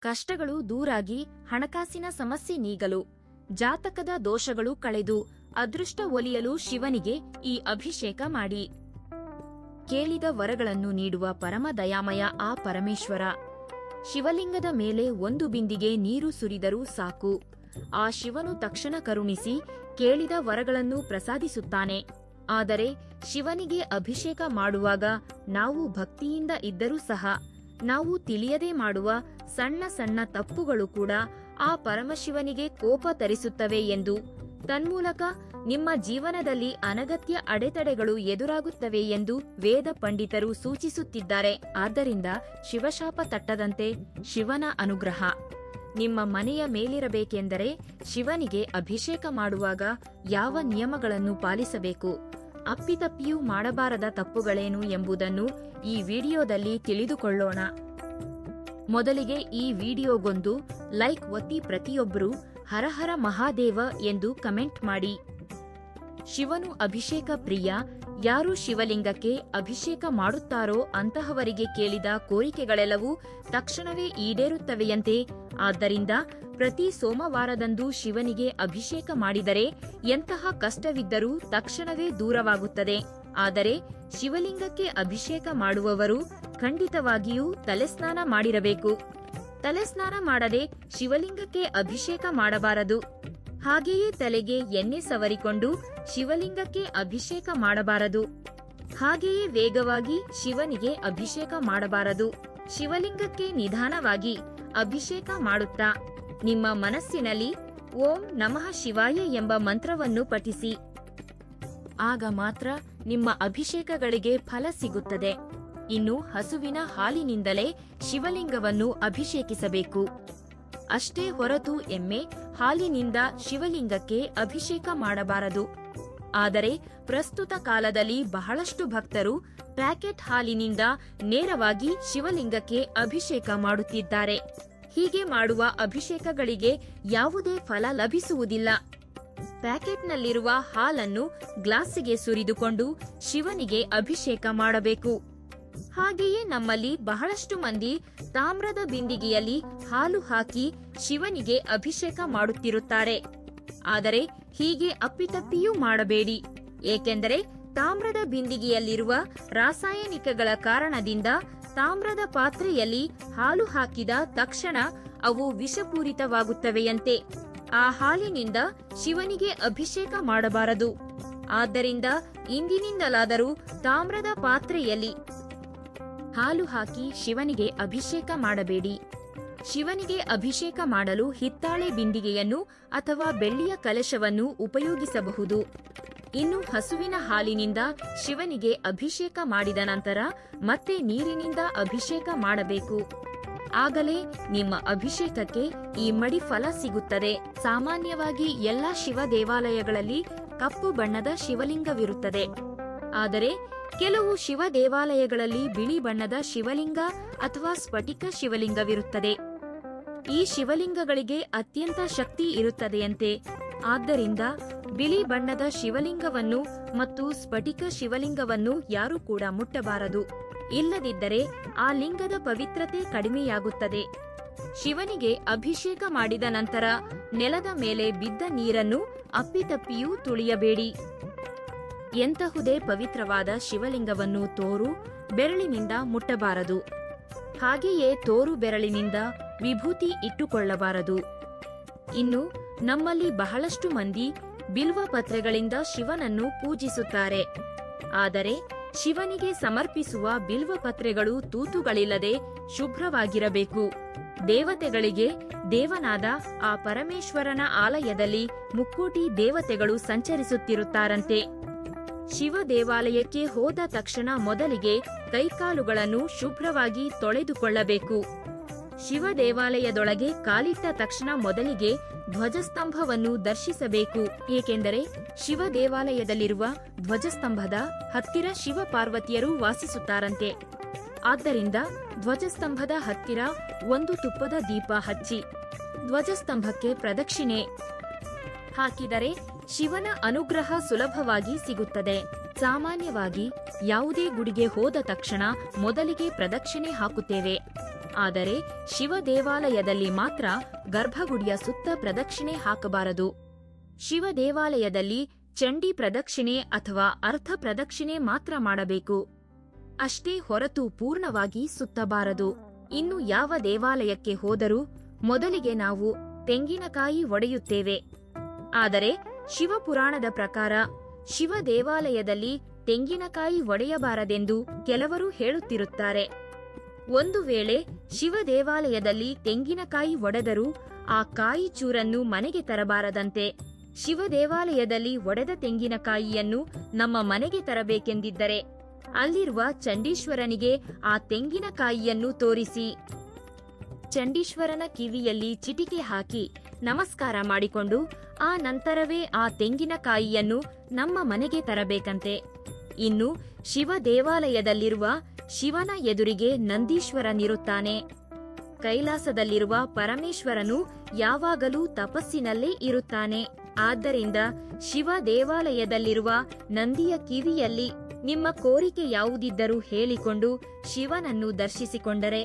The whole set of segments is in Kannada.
ಕಷ್ಟಗಳು ದೂರಾಗಿ ಹಣಕಾಸಿನ ಸಮಸ್ಯೆ ನೀಗಲು, ಜಾತಕದ ದೋಷಗಳು ಕಳೆದು ಅದೃಷ್ಟ ಒಲಿಯಲು ಶಿವನಿಗೆ ಈ ಅಭಿಷೇಕ ಮಾಡಿ. ಕೇಳಿದ ವರಗಳನ್ನು ನೀಡುವ ಪರಮ ದಯಾಮಯ ಆ ಪರಮೇಶ್ವರ. ಶಿವಲಿಂಗದ ಮೇಲೆ ಒಂದು ಬಿಂದಿಗೆ ನೀರು ಸುರಿದರೂ ಸಾಕು, ಆ ಶಿವನು ತಕ್ಷಣ ಕರುಣಿಸಿ ಕೇಳಿದ ವರಗಳನ್ನು ಪ್ರಸಾದಿಸುತ್ತಾನೆ. ಆದರೆ ಶಿವನಿಗೆ ಅಭಿಷೇಕ ಮಾಡುವಾಗ ನಾವು ಭಕ್ತಿಯಿಂದ ಇದ್ದರೂ ಸಹ ನಾವು ತಿಳಿಯದೆ ಮಾಡುವ ಸಣ್ಣ ಸಣ್ಣ ತಪ್ಪುಗಳು ಕೂಡ ಆ ಪರಮಶಿವನಿಗೆ ಕೋಪ ತರಿಸುತ್ತವೆ ಎಂದು, ತನ್ಮೂಲಕ ನಿಮ್ಮ ಜೀವನದಲ್ಲಿ ಅನಗತ್ಯ ಅಡೆತಡೆಗಳು ಎದುರಾಗುತ್ತವೆ ಎಂದು ವೇದ ಪಂಡಿತರು ಸೂಚಿಸುತ್ತಿದ್ದಾರೆ. ಆದ್ದರಿಂದ ಶಿವಶಾಪ ತಟ್ಟದಂತೆ ಶಿವನ ಅನುಗ್ರಹ ನಿಮ್ಮ ಮನೆಯ ಮೇಲಿರಬೇಕೆಂದರೆ ಶಿವನಿಗೆ ಅಭಿಷೇಕ ಮಾಡುವಾಗ ಯಾವ ನಿಯಮಗಳನ್ನು ಪಾಲಿಸಬೇಕು, ಅಪ್ಪಿತಪ್ಪಿಯೂ ಮಾಡಬಾರದ ತಪ್ಪುಗಳೇನು ಎಂಬುದನ್ನು ಈ ವಿಡಿಯೋದಲ್ಲಿ ತಿಳಿದುಕೊಳ್ಳೋಣ. ಮೊದಲಿಗೆ ಈ ವಿಡಿಯೋಗೊಂದು ಲೈಕ್ ಒತ್ತಿ ಪ್ರತಿಯೊಬ್ಬರೂ ಹರಹರ ಮಹಾದೇವ ಎಂದು ಕಮೆಂಟ್ ಮಾಡಿ. ಶಿವನು ಅಭಿಷೇಕ ಪ್ರಿಯ. ಯಾರು ಶಿವಲಿಂಗಕ್ಕೆ ಅಭಿಷೇಕ ಮಾಡುತ್ತಾರೋ ಅಂತಹವರಿಗೆ ಕೇಳಿದ ಕೋರಿಕೆಗಳೆಲ್ಲವೂ ತಕ್ಷಣವೇ ಈಡೇರುತ್ತವೆಯಂತೆ. ಆದ್ದರಿಂದ ಪ್ರತಿ ಸೋಮವಾರದಂದು ಶಿವನಿಗೆ ಅಭಿಷೇಕ ಮಾಡಿದರೆ ಎಂತಹ ಕಷ್ಟವಿದ್ದರೂ ತಕ್ಷಣವೇ ದೂರವಾಗುತ್ತದೆ. ಆದರೆ ಶಿವಲಿಂಗಕ್ಕೆ ಅಭಿಷೇಕ ಮಾಡುವವರು ಖಂಡಿತವಾಗಿಯೂ ತಲೆಸ್ನಾನ ಮಾಡಿರಬೇಕು. ತಲೆಸ್ನಾನ ಮಾಡದೆ ಶಿವಲಿಂಗಕ್ಕೆ ಅಭಿಷೇಕ ಮಾಡಬಾರದು. ಹಾಗೆಯೇ ತಲೆಗೆ ಎಣ್ಣೆ ಸವರಿಕೊಂಡು ಶಿವಲಿಂಗಕ್ಕೆ ಅಭಿಷೇಕ ಮಾಡಬಾರದು. ಹಾಗೆಯೇ ವೇಗವಾಗಿ ಶಿವನಿಗೆ ಅಭಿಷೇಕ ಮಾಡಬಾರದು. ಶಿವಲಿಂಗಕ್ಕೆ ನಿಧಾನವಾಗಿ ಅಭಿಷೇಕ ಮಾಡುತ್ತಾ ನಿಮ್ಮ ಮನಸ್ಸಿನಲ್ಲಿ ಓಂ ನಮಃ ಶಿವಾಯ ಎಂಬ ಮಂತ್ರವನ್ನು ಪಠಿಸಿ. ಆಗ ಮಾತ್ರ ನಿಮ್ಮ ಅಭಿಷೇಕಗಳಿಗೆ ಫಲ ಸಿಗುತ್ತದೆ. ಇನ್ನು ಹಸುವಿನ ಹಾಲಿನಿಂದಲೇ ಶಿವಲಿಂಗವನ್ನು ಅಭಿಷೇಕಿಸಬೇಕು. ಅಷ್ಟೇ ಹೊರತು ಎಮ್ಮೆ ಹಾಲಿನಿಂದ ಶಿವಲಿಂಗಕ್ಕೆ ಅಭಿಷೇಕ ಮಾಡಬಾರದು. ಆದರೆ ಪ್ರಸ್ತುತ ಕಾಲದಲ್ಲಿ ಬಹಳಷ್ಟು ಭಕ್ತರು ಪ್ಯಾಕೆಟ್ ಹಾಲಿನಿಂದ ನೇರವಾಗಿ ಶಿವಲಿಂಗಕ್ಕೆ ಅಭಿಷೇಕ ಮಾಡುತ್ತಿದ್ದಾರೆ. ಹೀಗೆ ಮಾಡುವ ಅಭಿಷೇಕಗಳಿಗೆ ಯಾವುದೇ ಫಲ ಲಭಿಸುವುದಿಲ್ಲ. ಪ್ಯಾಕೆಟ್ನಲ್ಲಿರುವ ಹಾಲನ್ನು ಗ್ಲಾಸಿಗೆ ಸುರಿದುಕೊಂಡು ಶಿವನಿಗೆ ಅಭಿಷೇಕ ಮಾಡಬೇಕು. ಹಾಗೆಯೇ ನಮ್ಮಲ್ಲಿ ಬಹಳಷ್ಟು ಮಂದಿ ತಾಮ್ರದ ಬಿಂದಿಗೆಯಲ್ಲಿ ಹಾಲು ಹಾಕಿ ಶಿವನಿಗೆ ಅಭಿಷೇಕ ಮಾಡುತ್ತಿರುತ್ತಾರೆ. ಆದರೆ ಹೀಗೆ ಅಪ್ಪಿತಪ್ಪಿಯೂ ಮಾಡಬೇಡಿ. ಏಕೆಂದರೆ ತಾಮ್ರದ ಬಿಂದಿಗೆಯಲ್ಲಿರುವ ರಾಸಾಯನಿಕಗಳ ಕಾರಣದಿಂದ ತಾಮ್ರದ ಪಾತ್ರೆಯಲ್ಲಿ ಹಾಲು ಹಾಕಿದ ತಕ್ಷಣ ಅವು ವಿಷಪೂರಿತವಾಗುತ್ತವೆಯಂತೆ. ಆ ಹಾಲಿನಿಂದ ಶಿವನಿಗೆ ಅಭಿಷೇಕ ಮಾಡಬಾರದು. ಆದ್ದರಿಂದ ಇಂದಿನಿಂದಲಾದರೂ ತಾಮ್ರದ ಪಾತ್ರೆಯಲ್ಲಿ ಹಾಲು ಹಾಕಿ ಶಿವನಿಗೆ ಅಭಿಷೇಕ ಮಾಡಬೇಡಿ. ಶಿವನಿಗೆ ಅಭಿಷೇಕ ಮಾಡಲು ಹಿತ್ತಾಳೆ ಬಿಂದಿಗೆಯನ್ನು ಅಥವಾ ಬೆಳ್ಳಿಯ ಕಲಶವನ್ನು ಉಪಯೋಗಿಸಬಹುದು. ಇನ್ನು ಹಸುವಿನ ಹಾಲಿನಿಂದ ಶಿವನಿಗೆ ಅಭಿಷೇಕ ಮಾಡಿದ ನಂತರ ಮತ್ತೆ ನೀರಿನಿಂದ ಅಭಿಷೇಕ ಮಾಡಬೇಕು. ಆಗಲೇ ನಿಮ್ಮ ಅಭಿಷೇಕಕ್ಕೆ ಈ ಮಡಿ ಫಲ ಸಿಗುತ್ತದೆ. ಸಾಮಾನ್ಯವಾಗಿ ಎಲ್ಲಾ ಶಿವ ದೇವಾಲಯಗಳಲ್ಲಿ ಕಪ್ಪು ಬಣ್ಣದ ಶಿವಲಿಂಗವಿರುತ್ತದೆ. ಆದರೆ ಕೆಲವು ಶಿವ ದೇವಾಲಯಗಳಲ್ಲಿ ಬಿಳಿ ಬಣ್ಣದ ಶಿವಲಿಂಗ ಅಥವಾ ಸ್ಫಟಿಕ ಶಿವಲಿಂಗವಿರುತ್ತದೆ. ಈ ಶಿವಲಿಂಗಗಳಿಗೆ ಅತ್ಯಂತ ಶಕ್ತಿ ಇರುತ್ತದೆಯಂತೆ. ಆದ್ದರಿಂದ ಬಿಳಿ ಬಣ್ಣದ ಶಿವಲಿಂಗವನ್ನು ಮತ್ತು ಸ್ಫಟಿಕ ಶಿವಲಿಂಗವನ್ನು ಯಾರೂ ಕೂಡ ಮುಟ್ಟಬಾರದು. ಇಲ್ಲದಿದ್ದರೆ ಆ ಲಿಂಗದ ಪವಿತ್ರತೆ ಕಡಿಮೆಯಾಗುತ್ತದೆ. ಶಿವನಿಗೆ ಅಭಿಷೇಕ ಮಾಡಿದ ನಂತರ ನೆಲದ ಮೇಲೆ ಬಿದ್ದ ನೀರನ್ನು ಅಪ್ಪಿತಪ್ಪಿಯೂ ತುಳಿಯಬೇಡಿ. ಎಂತಹುದೇ ಪವಿತ್ರವಾದ ಶಿವಲಿಂಗವನ್ನು ತೋರು ಬೆರಳಿನಿಂದ ಮುಟ್ಟಬಾರದು. ಹಾಗೆಯೇ ತೋರು ಬೆರಳಿನಿಂದ ವಿಭೂತಿ ಇಟ್ಟುಕೊಳ್ಳಬಾರದು. ಇನ್ನು ನಮ್ಮಲ್ಲಿ ಬಹಳಷ್ಟು ಮಂದಿ ಬಿಲ್ವ ಪತ್ರೆಗಳಿಂದ ಶಿವನನ್ನು ಪೂಜಿಸುತ್ತಾರೆ. ಆದರೆ ಶಿವನಿಗೆ ಸಮರ್ಪಿಸುವ ಬಿಲ್ವ ಪತ್ರೆಗಳು ತೂತುಗಳಿಲ್ಲದೆ ಶುಭ್ರವಾಗಿರಬೇಕು. ದೇವತೆಗಳಿಗೆ ದೇವನಾದ ಆ ಪರಮೇಶ್ವರನ ಆಲಯದಲ್ಲಿ ಮುಕ್ಕೋಟಿ ದೇವತೆಗಳು ಸಂಚರಿಸುತ್ತಿರುತ್ತಾರಂತೆ. ಶಿವ ದೇವಾಲಯಕ್ಕೆ ಹೋದ ತಕ್ಷಣ ಮೊದಲಿಗೆ ಕೈಕಾಲುಗಳನ್ನು ಶುಭ್ರವಾಗಿ ತೊಳೆದುಕೊಳ್ಳಬೇಕು. ಶಿವ ದೇವಾಲಯದೊಳಗೆ ಕಾಲಿಟ್ಟ ತಕ್ಷಣ ಮೊದಲಿಗೆ ಧ್ವಜಸ್ತಂಭವನ್ನು ದರ್ಶಿಸಬೇಕು. ಏಕೆಂದರೆ ಶಿವ ದೇವಾಲಯದಲ್ಲಿರುವ ಧ್ವಜಸ್ತಂಭದ ಹತ್ತಿರ ಶಿವ ಪಾರ್ವತಿಯರು ವಾಸಿಸುತ್ತಾರಂತೆ. ಆದ್ದರಿಂದ ಧ್ವಜಸ್ತಂಭದ ಹತ್ತಿರ ಒಂದು ತುಪ್ಪದ ದೀಪ ಹಚ್ಚಿ ಧ್ವಜಸ್ತಂಭಕ್ಕೆ ಪ್ರದಕ್ಷಿಣೆ ಹಾಕಿದರೆ ಶಿವನ ಅನುಗ್ರಹ ಸುಲಭವಾಗಿ ಸಿಗುತ್ತದೆ. ಸಾಮಾನ್ಯವಾಗಿ ಯಾವುದೇ ಗುಡಿಗೆ ಹೋದ ತಕ್ಷಣ ಮೊದಲಿಗೆ ಪ್ರದಕ್ಷಿಣೆ ಹಾಕುತ್ತೇವೆ. ಆದರೆ ಶಿವ ದೇವಾಲಯದಲ್ಲಿ ಮಾತ್ರ ಗರ್ಭಗುಡಿಯ ಸುತ್ತ ಪ್ರದಕ್ಷಿಣೆ ಹಾಕಬಾರದು. ಶಿವ ದೇವಾಲಯದಲ್ಲಿ ಚಂಡಿ ಪ್ರದಕ್ಷಿಣೆ ಅಥವಾ ಅರ್ಧ ಪ್ರದಕ್ಷಿಣೆ ಮಾತ್ರ ಮಾಡಬೇಕು. ಅಷ್ಟೇ ಹೊರತು ಪೂರ್ಣವಾಗಿ ಸುತ್ತಬಾರದು. ಇನ್ನು ಯಾವ ದೇವಾಲಯಕ್ಕೆ ಹೋದರೂ ಮೊದಲಿಗೆ ನಾವು ತೆಂಗಿನಕಾಯಿ ಒಡೆಯುತ್ತೇವೆ. ಆದರೆ ಶಿವಪುರಾಣದ ಪ್ರಕಾರ ಶಿವ ದೇವಾಲಯದಲ್ಲಿ ತೆಂಗಿನಕಾಯಿ ಒಡೆಯಬಾರದೆಂದು ಕೆಲವರು ಹೇಳುತ್ತಿರುತ್ತಾರೆ. ಒಂದು ವೇಳೆ ಶಿವ ದೇವಾಲಯದಲ್ಲಿ ತೆಂಗಿನಕಾಯಿ ಒಡೆದರೂ ಆ ಕಾಯಿ ಚೂರನ್ನು ಮನೆಗೆ ತರಬಾರದಂತೆ. ಶಿವ ದೇವಾಲಯದಲ್ಲಿ ಒಡೆದ ತೆಂಗಿನಕಾಯಿಯನ್ನು ನಮ್ಮ ಮನೆಗೆ ತರಬೇಕೆಂದಿದ್ದರೆ ಅಲ್ಲಿರುವ ಚಂಡೀಶ್ವರನಿಗೆ ಆ ತೆಂಗಿನಕಾಯಿಯನ್ನು ತೋರಿಸಿ ಚಂಡೀಶ್ವರನ ಕಿವಿಯಲ್ಲಿ ಚಿಟಿಕೆ ಹಾಕಿ ನಮಸ್ಕಾರ ಮಾಡಿಕೊಂಡು ಆ ನಂತರವೇ ಆ ತೆಂಗಿನಕಾಯಿಯನ್ನು ನಮ್ಮ ಮನೆಗೆ ತರಬೇಕಂತೆ. ಇನ್ನು ಶಿವ ದೇವಾಲಯದಲ್ಲಿರುವ ಶಿವನ ಎದುರಿಗೆ ನಂದೀಶ್ವರನಿರುತ್ತಾನೆ. ಕೈಲಾಸದಲ್ಲಿರುವ ಪರಮೇಶ್ವರನು ಯಾವಾಗಲೂ ತಪಸ್ಸಿನಲ್ಲೇ ಇರುತ್ತಾನೆ. ಆದ್ದರಿಂದ ಶಿವ ದೇವಾಲಯದಲ್ಲಿರುವ ನಂದಿಯ ಕಿವಿಯಲ್ಲಿ ನಿಮ್ಮ ಕೋರಿಕೆ ಯಾವುದಿದ್ದರೂ ಹೇಳಿಕೊಂಡು ಶಿವನನ್ನು ದರ್ಶಿಸಿಕೊಂಡರೆ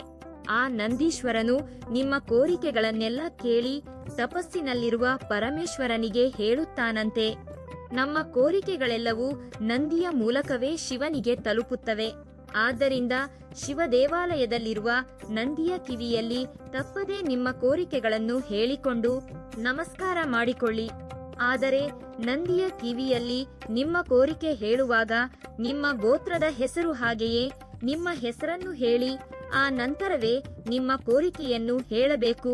ಆ ನಂದೀಶ್ವರನು ನಿಮ್ಮ ಕೋರಿಕೆಗಳನ್ನೆಲ್ಲ ಕೇಳಿ ತಪಸ್ಸಿನಲ್ಲಿರುವ ಪರಮೇಶ್ವರನಿಗೆ ಹೇಳುತ್ತಾನಂತೆ. ನಮ್ಮ ಕೋರಿಕೆಗಳೆಲ್ಲವೂ ನಂದಿಯ ಮೂಲಕವೇ ಶಿವನಿಗೆ ತಲುಪುತ್ತವೆ. ಆದ್ದರಿಂದ ಶಿವ ದೇವಾಲಯದಲ್ಲಿರುವ ನಂದಿಯ ಕಿವಿಯಲ್ಲಿ ತಪ್ಪದೇ ನಿಮ್ಮ ಕೋರಿಕೆಗಳನ್ನು ಹೇಳಿಕೊಂಡು ನಮಸ್ಕಾರ ಮಾಡಿಕೊಳ್ಳಿ. ಆದರೆ ನಂದಿಯ ಕಿವಿಯಲ್ಲಿ ನಿಮ್ಮ ಕೋರಿಕೆ ಹೇಳುವಾಗ ನಿಮ್ಮ ಗೋತ್ರದ ಹೆಸರು ಹಾಗೆಯೇ ನಿಮ್ಮ ಹೆಸರನ್ನು ಹೇಳಿ ಆ ನಂತರವೇ ನಿಮ್ಮ ಕೋರಿಕೆಯನ್ನು ಹೇಳಬೇಕು.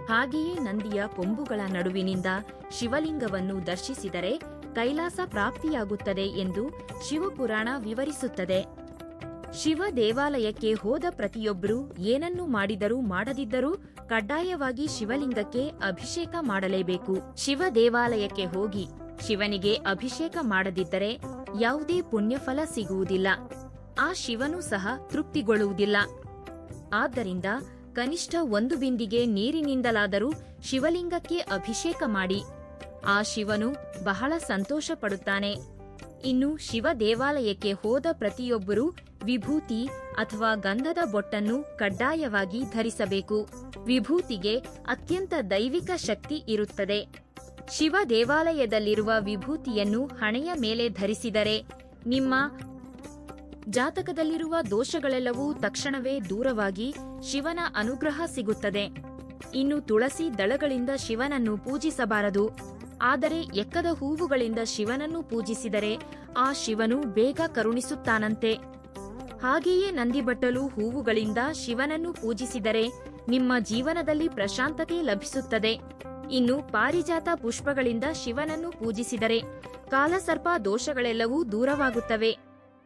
ಹಾಗೆಯೇ ನಂದಿಯ ಕೊಂಬುಗಳ ನಡುವಿನಿಂದ ಶಿವಲಿಂಗವನ್ನು ದರ್ಶಿಸಿದರೆ ಕೈಲಾಸ ಪ್ರಾಪ್ತಿಯಾಗುತ್ತದೆ ಎಂದು ಶಿವಪುರಾಣ ವಿವರಿಸುತ್ತದೆ. ಶಿವ ದೇವಾಲಯಕ್ಕೆ ಹೋದ ಪ್ರತಿಯೊಬ್ಬರೂ ಏನನ್ನು ಮಾಡಿದರೂ ಮಾಡದಿದ್ದರೂ ಕಡ್ಡಾಯವಾಗಿ ಶಿವಲಿಂಗಕ್ಕೆ ಅಭಿಷೇಕ ಮಾಡಲೇಬೇಕು. ಶಿವ ದೇವಾಲಯಕ್ಕೆ ಹೋಗಿ ಶಿವನಿಗೆ ಅಭಿಷೇಕ ಮಾಡದಿದ್ದರೆ ಯಾವುದೇ ಪುಣ್ಯಫಲ ಸಿಗುವುದಿಲ್ಲ. ಆ ಶಿವನೂ ಸಹ ತೃಪ್ತಿಗೊಳ್ಳುವುದಿಲ್ಲ. ಆದ್ದರಿಂದ ಕನಿಷ್ಠ 1 ಬಿಂದಿಗೆ ನೀರಿನಿಂದಲಾದರೂ ಶಿವಲಿಂಗಕ್ಕೆ ಅಭಿಷೇಕ ಮಾಡಿ. ಆ ಶಿವನು ಬಹಳ ಸಂತೋಷ ಪಡುತ್ತಾನೆ. ಇನ್ನು ಶಿವ ದೇವಾಲಯಕ್ಕೆ ಹೋದ ಪ್ರತಿಯೊಬ್ಬರೂ ವಿಭೂತಿ ಅಥವಾ ಗಂಧದ ಬೊಟ್ಟನ್ನು ಕಡ್ಡಾಯವಾಗಿ ಧರಿಸಬೇಕು. ವಿಭೂತಿಗೆ ಅತ್ಯಂತ ದೈವಿಕ ಶಕ್ತಿ ಇರುತ್ತದೆ. ಶಿವ ದೇವಾಲಯದಲ್ಲಿರುವ ವಿಭೂತಿಯನ್ನು ಹಣೆಯ ಮೇಲೆ ಧರಿಸಿದರೆ ನಿಮ್ಮ ಜಾತಕದಲ್ಲಿರುವ ದೋಷಗಳೆಲ್ಲವೂ ತಕ್ಷಣವೇ ದೂರವಾಗಿ ಶಿವನ ಅನುಗ್ರಹ ಸಿಗುತ್ತದೆ. ಇನ್ನು ತುಳಸಿ ದಳಗಳಿಂದ ಶಿವನನ್ನು ಪೂಜಿಸಬಾರದು. ಆದರೆ ಎಕ್ಕದ ಹೂವುಗಳಿಂದ ಶಿವನನ್ನು ಪೂಜಿಸಿದರೆ ಆ ಶಿವನು ಬೇಗ ಕರುಣಿಸುತ್ತಾನಂತೆ. ಹಾಗೆಯೇ ನಂದಿಬಟ್ಟಲು ಹೂವುಗಳಿಂದ ಶಿವನನ್ನು ಪೂಜಿಸಿದರೆ ನಿಮ್ಮ ಜೀವನದಲ್ಲಿ ಪ್ರಶಾಂತತೆ ಲಭಿಸುತ್ತದೆ. ಇನ್ನು ಪಾರಿಜಾತ ಪುಷ್ಪಗಳಿಂದ ಶಿವನನ್ನು ಪೂಜಿಸಿದರೆ ಕಾಲಸರ್ಪ ದೋಷಗಳೆಲ್ಲವೂ ದೂರವಾಗುತ್ತವೆ.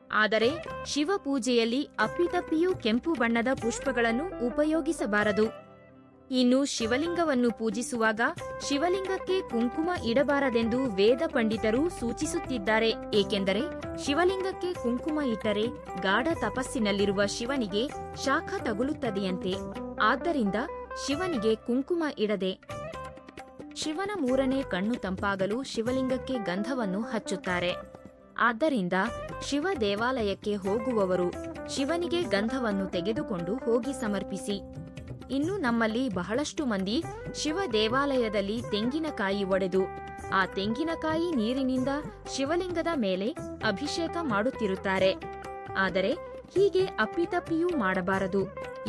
ಆದರೆ ಶಿವ ಪೂಜೆಯಲ್ಲಿ ಅಪ್ಪಿತಪ್ಪಿಯೂ ಕೆಂಪು ಬಣ್ಣದ ಪುಷ್ಪಗಳನ್ನು ಉಪಯೋಗಿಸಬಾರದು. ಇನ್ನು ಶಿವಲಿಂಗವನ್ನು ಪೂಜಿಸುವಾಗ ಶಿವಲಿಂಗಕ್ಕೆ ಕುಂಕುಮ ಇಡಬಾರದೆಂದು ವೇದ ಪಂಡಿತರು ಸೂಚಿಸುತ್ತಿದ್ದಾರೆ. ಏಕೆಂದರೆ ಶಿವಲಿಂಗಕ್ಕೆ ಕುಂಕುಮ ಇಟ್ಟರೆ ಗಾಢ ತಪಸ್ಸಿನಲ್ಲಿರುವ ಶಿವನಿಗೆ ಶಾಖ ತಗುಲುತ್ತದೆಯಂತೆ. ಆದ್ದರಿಂದ ಶಿವನಿಗೆ ಕುಂಕುಮ ಇಡದೆ ಶಿವನ 3ನೇ ಕಣ್ಣು ತಂಪಾಗಲು ಶಿವಲಿಂಗಕ್ಕೆ ಗಂಧವನ್ನು ಹಚ್ಚುತ್ತಾರೆ. ಆದ್ದರಿಂದ ಶಿವ ದೇವಾಲಯಕ್ಕೆ ಹೋಗುವವರು ಶಿವನಿಗೆ ಗಂಧವನ್ನು ತೆಗೆದುಕೊಂಡು ಹೋಗಿ ಸಮರ್ಪಿಸಿ. ಇನ್ನು ನಮ್ಮಲ್ಲಿ ಬಹಳಷ್ಟು ಮಂದಿ ಶಿವ ದೇವಾಲಯದಲ್ಲಿ ತೆಂಗಿನಕಾಯಿ ಒಡೆದು ಆ ತೆಂಗಿನಕಾಯಿ ನೀರಿನಿಂದ ಶಿವಲಿಂಗದ ಮೇಲೆ ಅಭಿಷೇಕ ಮಾಡುತ್ತಿರುತ್ತಾರೆ. ಆದರೆ ಹೀಗೆ ಅಪ್ಪಿತಪ್ಪಿಯೂ ಮಾಡಬಾರದು.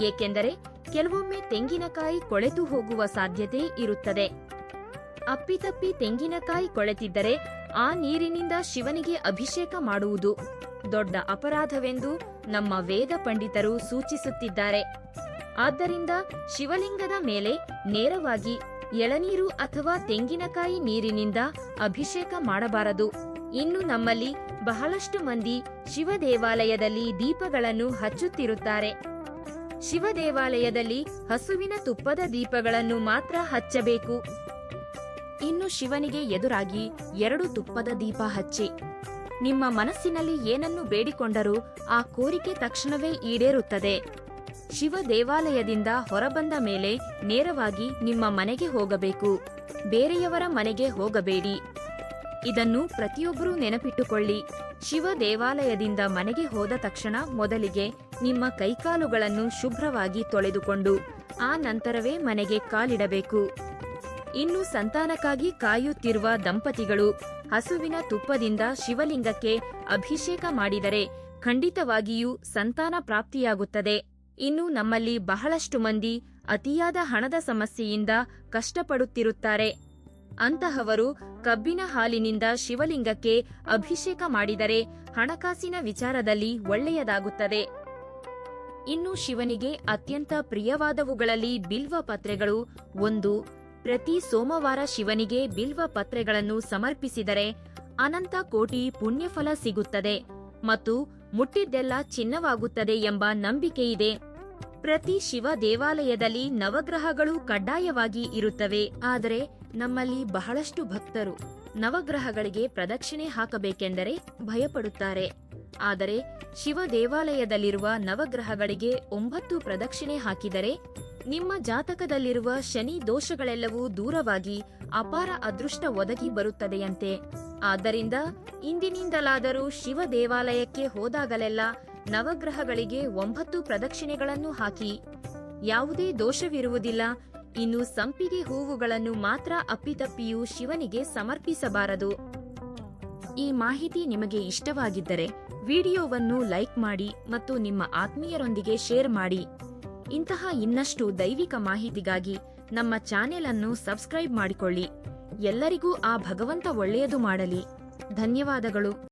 ಏಕೆಂದರೆ ಕೆಲವೊಮ್ಮೆ ತೆಂಗಿನಕಾಯಿ ಕೊಳೆತು ಹೋಗುವ ಸಾಧ್ಯತೆ ಇರುತ್ತದೆ. ಅಪ್ಪಿತಪ್ಪಿ ತೆಂಗಿನಕಾಯಿ ಕೊಳೆತಿದ್ದರೆ ಆ ನೀರಿನಿಂದ ಶಿವನಿಗೆ ಅಭಿಷೇಕ ಮಾಡುವುದು ದೊಡ್ಡ ಅಪರಾಧವೆಂದು ನಮ್ಮ ವೇದ ಪಂಡಿತರು ಸೂಚಿಸುತ್ತಿದ್ದಾರೆ. ಆದ್ದರಿಂದ ಶಿವಲಿಂಗದ ಮೇಲೆ ನೇರವಾಗಿ ಎಳನೀರು ಅಥವಾ ತೆಂಗಿನಕಾಯಿ ನೀರಿನಿಂದ ಅಭಿಷೇಕ ಮಾಡಬಾರದು. ಇನ್ನು ನಮ್ಮಲ್ಲಿ ಬಹಳಷ್ಟು ಮಂದಿ ಶಿವ ದೇವಾಲಯದಲ್ಲಿ ದೀಪಗಳನ್ನು ಹಚ್ಚುತ್ತಿರುತ್ತಾರೆ. ಶಿವ ದೇವಾಲಯದಲ್ಲಿ ಹಸುವಿನ ತುಪ್ಪದ ದೀಪಗಳನ್ನು ಮಾತ್ರ ಹಚ್ಚಬೇಕು. ಇನ್ನು ಶಿವನಿಗೆ ಎದುರಾಗಿ 2 ತುಪ್ಪದ ದೀಪ ಹಚ್ಚಿ ನಿಮ್ಮ ಮನಸ್ಸಿನಲ್ಲಿ ಏನನ್ನು ಬೇಡಿಕೊಂಡರೂ ಆ ಕೋರಿಕೆ ತಕ್ಷಣವೇ ಈಡೇರುತ್ತದೆ. ಶಿವ ದೇವಾಲಯದಿಂದ ಹೊರಬಂದ ಮೇಲೆ ನೇರವಾಗಿ ನಿಮ್ಮ ಮನೆಗೆ ಹೋಗಬೇಕು. ಬೇರೆಯವರ ಮನೆಗೆ ಹೋಗಬೇಡಿ. ಇದನ್ನು ಪ್ರತಿಯೊಬ್ಬರೂ ನೆನಪಿಟ್ಟುಕೊಳ್ಳಿ. ಶಿವ ದೇವಾಲಯದಿಂದ ಮನೆಗೆ ಹೋದ ತಕ್ಷಣ ಮೊದಲಿಗೆ ನಿಮ್ಮ ಕೈಕಾಲುಗಳನ್ನು ಶುಭ್ರವಾಗಿ ತೊಳೆದುಕೊಂಡು ಆ ನಂತರವೇ ಮನೆಗೆ ಕಾಲಿಡಬೇಕು. ಇನ್ನು ಸಂತಾನಕ್ಕಾಗಿ ಕಾಯುತ್ತಿರುವ ದಂಪತಿಗಳು ಹಸುವಿನ ತುಪ್ಪದಿಂದ ಶಿವಲಿಂಗಕ್ಕೆ ಅಭಿಷೇಕ ಮಾಡಿದರೆ ಖಂಡಿತವಾಗಿಯೂ ಸಂತಾನ ಪ್ರಾಪ್ತಿಯಾಗುತ್ತದೆ. ಇನ್ನು ನಮ್ಮಲ್ಲಿ ಬಹಳಷ್ಟು ಮಂದಿ ಅತಿಯಾದ ಹಣದ ಸಮಸ್ಯೆಯಿಂದ ಕಷ್ಟಪಡುತ್ತಿರುತ್ತಾರೆ. ಅಂತಹವರು ಕಬ್ಬಿನ ಹಾಲಿನಿಂದ ಶಿವಲಿಂಗಕ್ಕೆ ಅಭಿಷೇಕ ಮಾಡಿದರೆ ಹಣಕಾಸಿನ ವಿಚಾರದಲ್ಲಿ ಒಳ್ಳೆಯದಾಗುತ್ತದೆ. ಇನ್ನು ಶಿವನಿಗೆ ಅತ್ಯಂತ ಪ್ರಿಯವಾದವುಗಳಲ್ಲಿ ಬಿಲ್ವ ಪತ್ರೆಗಳು ಒಂದು. ಪ್ರತಿ ಸೋಮವಾರ ಶಿವನಿಗೆ ಬಿಲ್ವ ಪತ್ರೆಗಳನ್ನು ಸಮರ್ಪಿಸಿದರೆ ಅನಂತ ಕೋಟಿ ಪುಣ್ಯಫಲ ಸಿಗುತ್ತದೆ ಮತ್ತು ಮುಟ್ಟಿದ್ದೆಲ್ಲ ಚಿನ್ನವಾಗುತ್ತದೆ ಎಂಬ ನಂಬಿಕೆಯಿದೆ. ಪ್ರತಿ ಶಿವ ದೇವಾಲಯದಲ್ಲಿ ನವಗ್ರಹಗಳು ಕಡ್ಡಾಯವಾಗಿ ಇರುತ್ತವೆ. ಆದರೆ ನಮ್ಮಲ್ಲಿ ಬಹಳಷ್ಟು ಭಕ್ತರು ನವಗ್ರಹಗಳಿಗೆ ಪ್ರದಕ್ಷಿಣೆ ಹಾಕಬೇಕೆಂದರೆ ಭಯಪಡುತ್ತಾರೆ. ಆದರೆ ಶಿವ ದೇವಾಲಯದಲ್ಲಿರುವ ನವಗ್ರಹಗಳಿಗೆ 9 ಪ್ರದಕ್ಷಿಣೆ ಹಾಕಿದರೆ ನಿಮ್ಮ ಜಾತಕದಲ್ಲಿರುವ ಶನಿ ದೋಷಗಳೆಲ್ಲವೂ ದೂರವಾಗಿ ಅಪಾರ ಅದೃಷ್ಟ ಒದಗಿ ಬರುತ್ತದೆಯಂತೆ. ಆದ್ದರಿಂದ ಇಂದಿನಿಂದಲಾದರೂ ಶಿವ ದೇವಾಲಯಕ್ಕೆ ಹೋದಾಗಲೆಲ್ಲ ನವಗ್ರಹಗಳಿಗೆ 9 ಪ್ರದಕ್ಷಿಣೆಗಳನ್ನು ಹಾಕಿ. ಯಾವುದೇ ದೋಷವಿರುವುದಿಲ್ಲ. ಇನ್ನು ಸಂಪಿಗೆ ಹೂವುಗಳನ್ನು ಮಾತ್ರ ಅಪ್ಪಿತಪ್ಪಿಯೂ ಶಿವನಿಗೆ ಸಮರ್ಪಿಸಬಾರದು. ಈ ಮಾಹಿತಿ ನಿಮಗೆ ಇಷ್ಟವಾಗಿದ್ದರೆ ವಿಡಿಯೋವನ್ನು ಲೈಕ್ ಮಾಡಿ ಮತ್ತು ನಿಮ್ಮ ಆತ್ಮೀಯರೊಂದಿಗೆ ಶೇರ್ ಮಾಡಿ. ಇಂತಹ ಇನ್ನಷ್ಟು ದೈವಿಕ ಮಾಹಿತಿಗಾಗಿ ನಮ್ಮ ಚಾನೆಲ್ ಅನ್ನು ಸಬ್ಸ್ಕ್ರೈಬ್ ಮಾಡಿಕೊಳ್ಳಿ. ಎಲ್ಲರಿಗೂ ಆ ಭಗವಂತ ಒಳ್ಳೆಯದು ಮಾಡಲಿ. ಧನ್ಯವಾದಗಳು.